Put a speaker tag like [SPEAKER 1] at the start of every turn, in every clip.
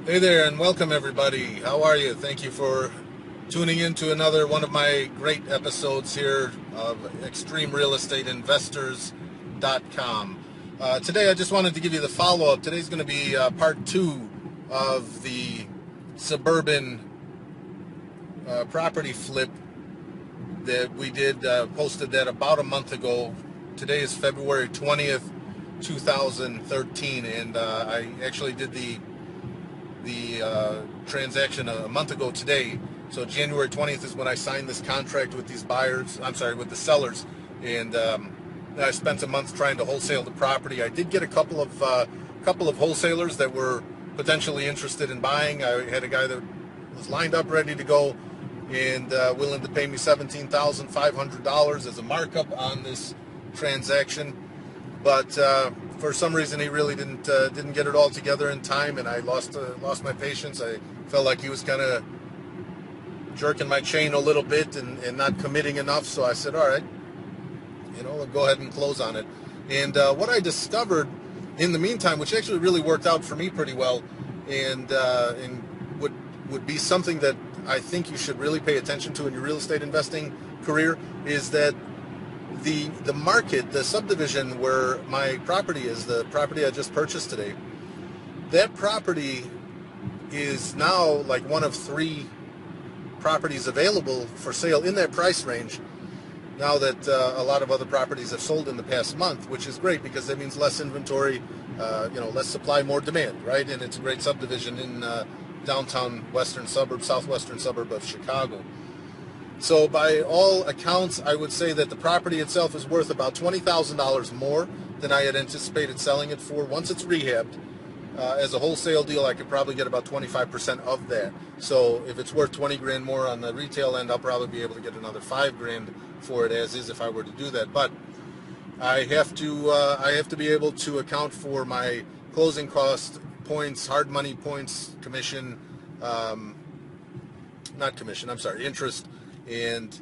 [SPEAKER 1] Hey there, and welcome everybody. How are you? Thank you for tuning in to another one of my great episodes here of ExtremeRealEstateInvestors.com. Today I just wanted to give you the follow-up. Today's going to be part two of the suburban property flip that we did, posted that about a month ago. Today is February 20th, 2013, and I actually did the transaction a month ago today. So January 20th is when I signed this contract with these buyers. I'm sorry, with the sellers, and I spent a month trying to wholesale the property. I did get a couple of wholesalers that were potentially interested in buying. I had a guy that was lined up, ready to go, and willing to pay me $17,500 as a markup on this transaction. But for some reason, he really didn't get it all together in time, and I lost my patience. I felt like he was kind of jerking my chain a little bit and not committing enough. So I said, all right, I'll go ahead and close on it. And what I discovered in the meantime, which actually really worked out for me pretty well, and would be something that I think you should really pay attention to in your real estate investing career, is that the market, the subdivision where my property is, the property I just purchased today, that property is now like one of three properties available for sale in that price range, now that a lot of other properties have sold in the past month, which is great because that means less inventory, less supply, more demand, right? And it's a great subdivision in downtown southwestern suburb of Chicago. So by all accounts, I would say that the property itself is worth about $20,000 more than I had anticipated selling it for. Once it's rehabbed, as a wholesale deal, I could probably get about 25% of that. So if it's worth 20 grand more on the retail end, I'll probably be able to get another 5 grand for it as is if I were to do that. But I have to be able to account for my closing cost points, hard money points, commission, not commission, I'm sorry, interest, and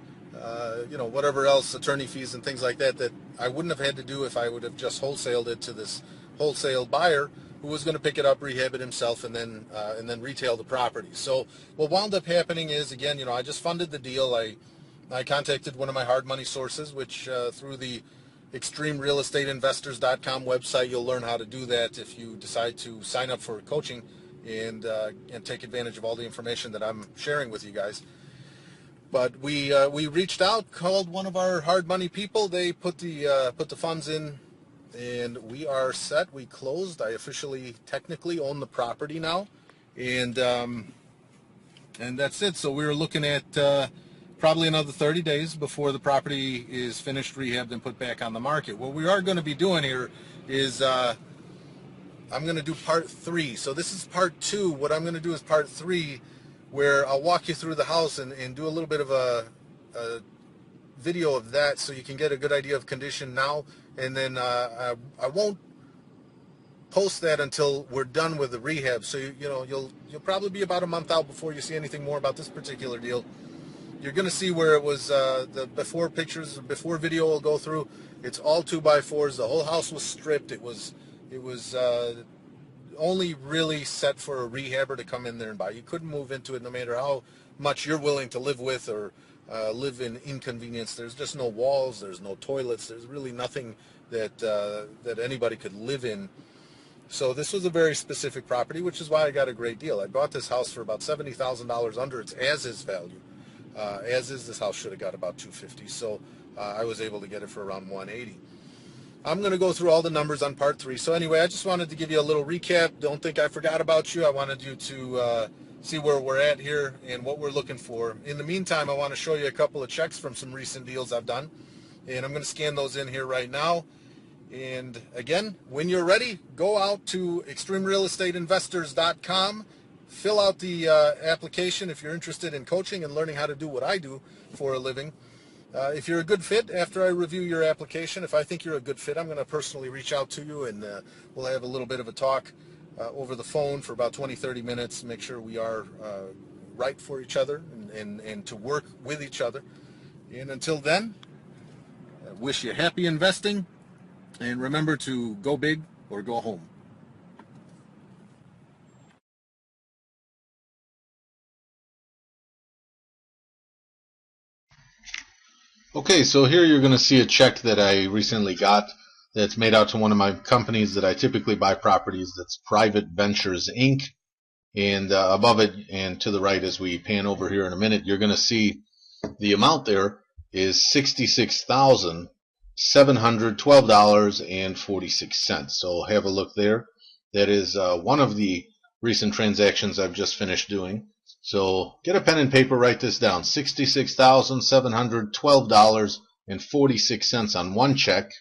[SPEAKER 1] whatever else, attorney fees and things like that I wouldn't have had to do if I would have just wholesaled it to this wholesale buyer who was going to pick it up, rehab it himself, and then retail the property. So what wound up happening is, again, I just funded the deal. I contacted one of my hard money sources, which through the ExtremeRealEstateInvestors.com website, you'll learn how to do that if you decide to sign up for coaching and take advantage of all the information that I'm sharing with you guys. But we reached out, called one of our hard money people. They put the funds in, and we are set. We closed. I officially, technically own the property now, and that's it. So we were looking at probably another 30 days before the property is finished, rehabbed, and put back on the market. What we are going to be doing here is I'm going to do part 3. So this is part 2. What I'm going to do is part 3, where I'll walk you through the house and do a little bit of a video of that so you can get a good idea of condition now. And then I won't post that until we're done with the rehab. So you'll probably be about a month out before you see anything more about this particular deal. You're going to see where it was the before pictures, before video will go through. It's all 2x4s. The whole house was stripped. It was only really set for a rehabber to come in there and buy. You couldn't move into it no matter how much you're willing to live with or live in inconvenience. There's just no walls. There's no toilets. There's really nothing that anybody could live in. So this was a very specific property, which is why I got a great deal. I bought this house for about $70,000 under its as-is value. As is, this house should have got about $250,000. So I was able to get it for around $180,000. I'm going to go through all the numbers on part 3. So anyway, I just wanted to give you a little recap. Don't think I forgot about you. I wanted you to see where we're at here and what we're looking for. In the meantime, I want to show you a couple of checks from some recent deals I've done. And I'm going to scan those in here right now. And again, when you're ready, go out to ExtremeRealEstateInvestors.com. Fill out the application if you're interested in coaching and learning how to do what I do for a living. If you're a good fit, after I review your application, if I think you're a good fit, I'm going to personally reach out to you, and we'll have a little bit of a talk over the phone for about 20-30 minutes, make sure we are right for each other and to work with each other. And until then, I wish you happy investing, and remember to go big or go home.
[SPEAKER 2] Okay, so here you're going to see a check that I recently got that's made out to one of my companies that I typically buy properties. That's Private Ventures Inc. And above it and to the right as we pan over here in a minute, you're going to see the amount there is $66,712.46. So have a look there. That is one of the recent transactions I've just finished doing. So get a pen and paper, write this down. $66,712.46 on one check.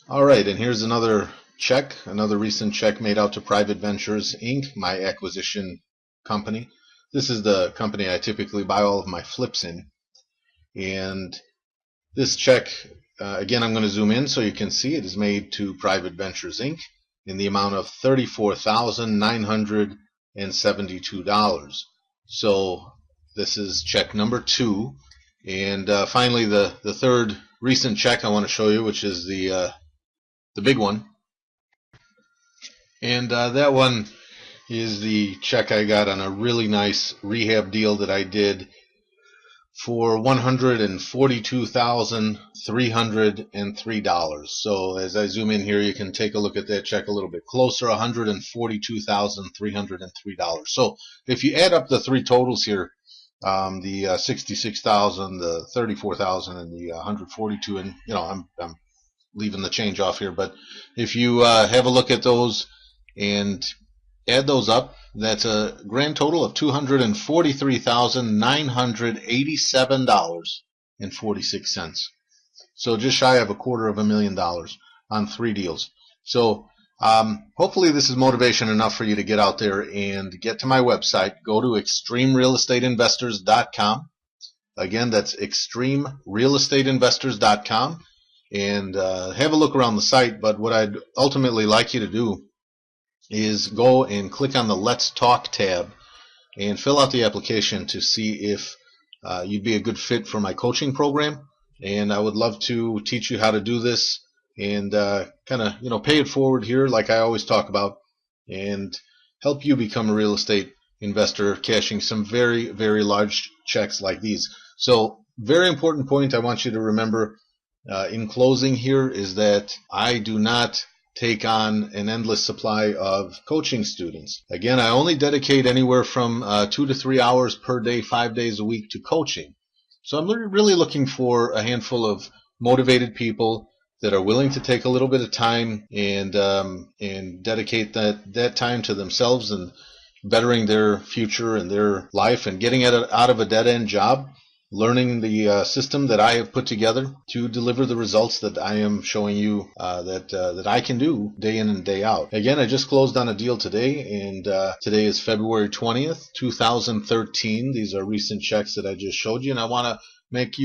[SPEAKER 2] All right, and here's another check, another recent check made out to Private Ventures Inc., my acquisition company. This is the company I typically buy all of my flips in. And this check, again, I'm going to zoom in so you can see it is made to Private Ventures Inc. in the amount of $34,972. So this is check number 2. And finally, the third recent check I want to show you, which is the big one. And that one is the check I got on a really nice rehab deal that I did for $142,303. So as I zoom in here, you can take a look at that check a little bit closer, $142,303. So if you add up the three totals here, the 66,000, the 34,000, and the 142, and I'm leaving the change off here, but if you have a look at those and add those up, that's a grand total of $243,987.46. So just shy of $250,000 on 3 deals. So hopefully this is motivation enough for you to get out there and get to my website. Go to extremerealestateinvestors.com. Again, that's extremerealestateinvestors.com. And have a look around the site. But what I'd ultimately like you to do is go and click on the Let's Talk tab and fill out the application to see if you'd be a good fit for my coaching program. And I would love to teach you how to do this and kind of pay it forward here like I always talk about, and help you become a real estate investor cashing some very, very large checks like these. So very important point I want you to remember in closing here is that I do not take on an endless supply of coaching students. Again, I only dedicate anywhere from 2 to 3 hours per day, 5 days a week to coaching. So I'm really looking for a handful of motivated people that are willing to take a little bit of time and dedicate that time to themselves and bettering their future and their life and getting out of a dead-end job, learning the system that I have put together to deliver the results that I am showing you that I can do day in and day out. Again, I just closed on a deal today, and today is February 20th, 2013. These are recent checks that I just showed you, and I want to make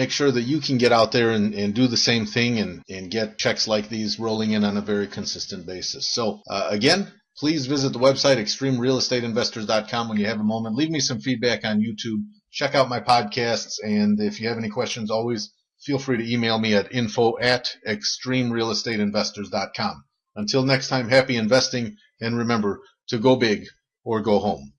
[SPEAKER 2] sure that you can get out there and do the same thing and get checks like these rolling in on a very consistent basis. So again, please visit the website extremerealestateinvestors.com when you have a moment. Leave me some feedback on YouTube. Check out my podcasts, and if you have any questions, always feel free to email me at info@extremerealestateinvestors.com. Until next time, happy investing, and remember to go big or go home.